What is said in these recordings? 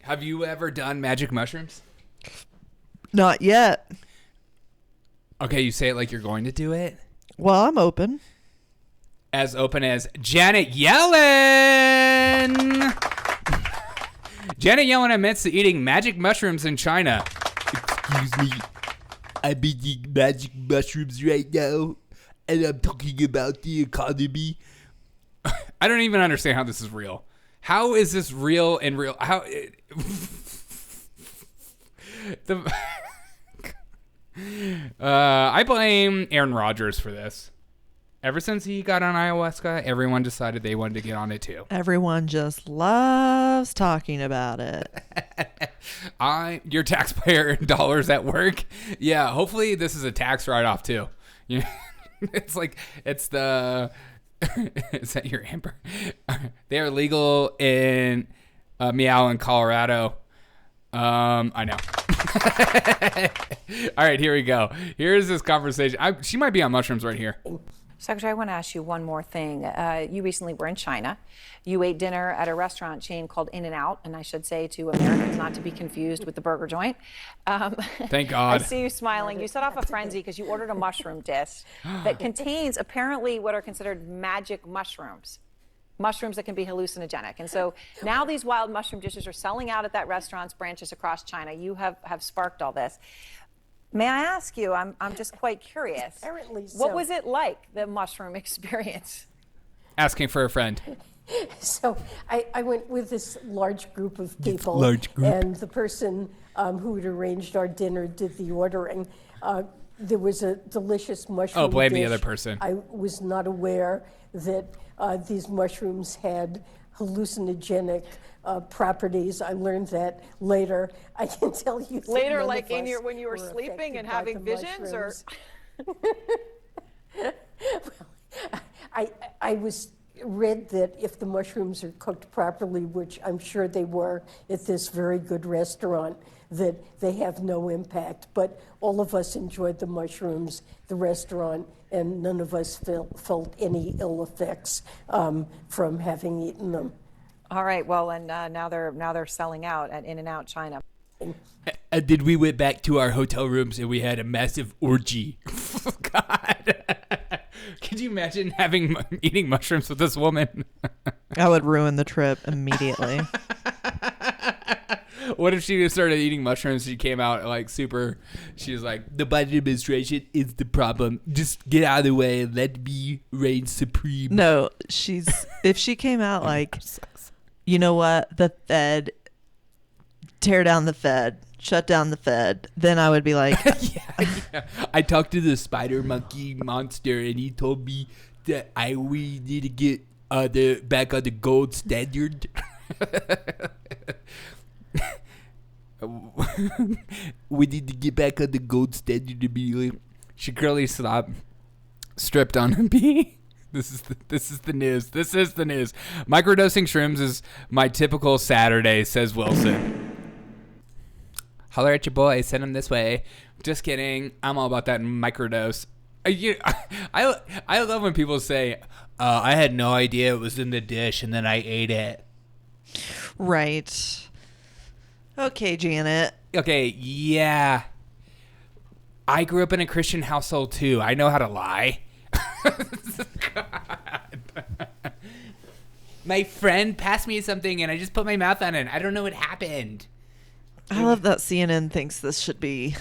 Have you ever done magic mushrooms? Not yet. Okay, you say it like you're going to do it. Well, I'm open. As open as Janet Yellen. Janet Yellen admits to eating magic mushrooms in China. Excuse me. I'm eating magic mushrooms right now, and I'm talking about the economy. I don't even understand how this is real. How is this real and real? I blame Aaron Rodgers for this. Ever since he got on ayahuasca, everyone decided they wanted to get on it too. Everyone just loves talking about it. Your taxpayer dollars at work. Yeah, hopefully this is a tax write-off too. Yeah, it's the. Is that your Amber? They are legal in Meow in Colorado. I know. All right, here we go. Here's this conversation. She might be on mushrooms right here. Secretary, I want to ask you one more thing. You recently were in China. You ate dinner at a restaurant chain called In-N-Out, and I should say to Americans not to be confused with the burger joint. Thank God. I see you smiling. You set off a frenzy because you ordered a mushroom dish that contains apparently what are considered magic mushrooms. Mushrooms that can be hallucinogenic. And so now these wild mushroom dishes are selling out at that restaurant's branches across China. You have sparked all this. May I ask you, I'm just quite curious. Apparently so. What was it like, the mushroom experience? Asking for a friend. So I went with this large group of people. Large group. And the person who had arranged our dinner did the ordering. There was a delicious mushroom blame dish. the other person. I was not aware that these mushrooms had hallucinogenic properties. I learned that later. I can tell you that Later, none like of us when you were sleeping affected and by having the visions, or I was read that if the mushrooms are cooked properly, which I'm sure they were at this very good restaurant, that they have no impact. But all of us enjoyed the mushrooms, the restaurant, and none of us felt any ill effects from having eaten them. all right. Well, and now they're selling out at In-N-Out China. Did we went back to our hotel rooms and we had a massive orgy? God. Could you imagine eating mushrooms with this woman? I would ruin the trip immediately. What if she started eating mushrooms? She came out like super. She was like, the Biden administration is the problem. Just get out of the way and let me reign supreme. No, if she came out like, you know what, the Fed, tear down the Fed, shut down the Fed, then I would be like, yeah. I talked to the spider monkey monster and he told me that we need to get back on the gold standard. We need to get back on the gold standard immediately. She curly stripped on a bee. This is the news. This is the news. Microdosing shrooms is my typical Saturday, says Wilson. Holler at your boy. Send him this way. Just kidding. I'm all about that microdose. I love when people say, I had no idea it was in the dish and then I ate it. right. Okay, Janet. Okay, yeah. I grew up in a Christian household too. I know how to lie. God. My friend passed me something and I just put my mouth on it. I don't know what happened. I love that CNN thinks this should be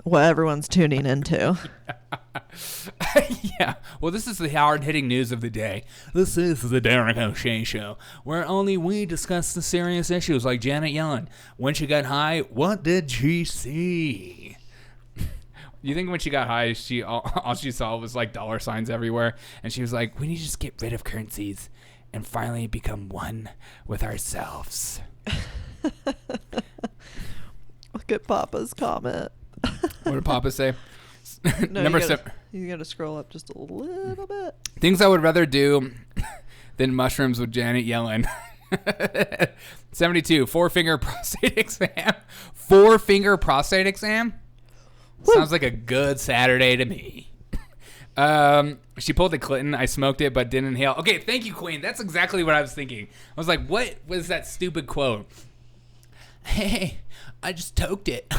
what everyone's tuning into. Yeah. Well, this is the hard-hitting news of the day. This is the Derek O'Shea Show, where only we discuss the serious issues like Janet Yellen. When she got high, what did she see? You think when she got high, all she saw was like dollar signs everywhere, and she was like, we need to just get rid of currencies and finally become one with ourselves. Look at Papa's comment. What did Papa say? No, Number you gotta scroll up just a little bit. Things I would rather do than mushrooms with Janet Yellen. 72. 4-finger prostate exam. 4-finger prostate exam? Woo. Sounds like a good Saturday to me. She pulled the Clinton. I smoked it, but didn't inhale. Okay, thank you, Queen. That's exactly what I was thinking. I was like, what was that stupid quote? Hey, I just toked it.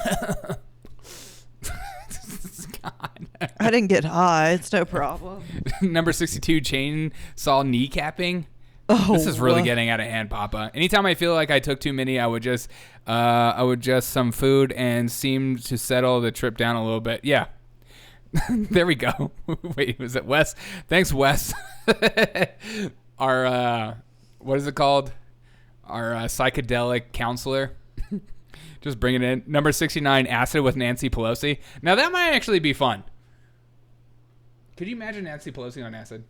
God. I didn't get high. It's no problem. Number 62, chainsaw kneecapping. Oh, This is really getting out of hand, Papa. Anytime I feel like I took too many, I would just some food and seem to settle the trip down a little bit. Yeah. There we go. Wait, was it Wes? Thanks, Wes. Our, what is it called? Our psychedelic counselor. Just bring it in. Number 69, acid with Nancy Pelosi. Now, that might actually be fun. Could you imagine Nancy Pelosi on acid?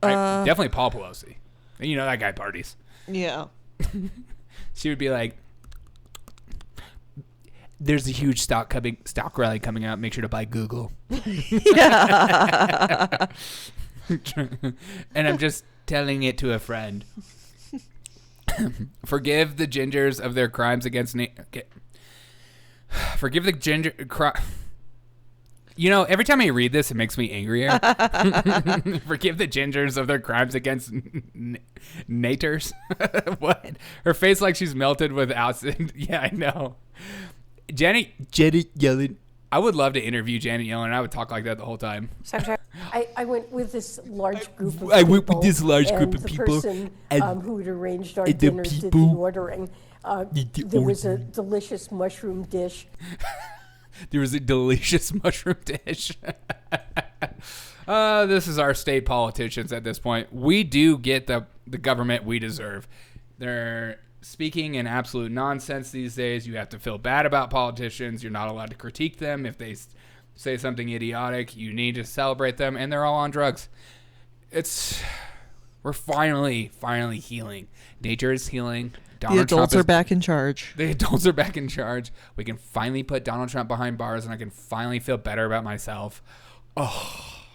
Definitely Paul Pelosi. You know that guy parties. Yeah. She would be like, there's a huge stock rally coming out. Make sure to buy Google. Yeah. And I'm just telling it to a friend. Forgive the gingers of their crimes against forgive the ginger You know, every time I read this, it makes me angrier. Forgive the gingers of their crimes against naters. What? Her face like she's melted with acid. Yeah, I know. Janet Yellen. I would love to interview Janet Yellen. I would talk like that the whole time. Secretary. I went with this large group of people. I went with this large group of the people, person and who had arranged our the dinners did the people ordering. There was a delicious mushroom dish. There was a delicious mushroom dish. This is our state politicians at this point. We do get the government we deserve. They're speaking in absolute nonsense these days. You have to feel bad about politicians. You're not allowed to critique them. If they say something idiotic, you need to celebrate them, and they're all on drugs. We're finally healing. Nature is healing. The adults are back in charge. The adults are back in charge. We can finally put Donald Trump behind bars, and I can finally feel better about myself. Oh,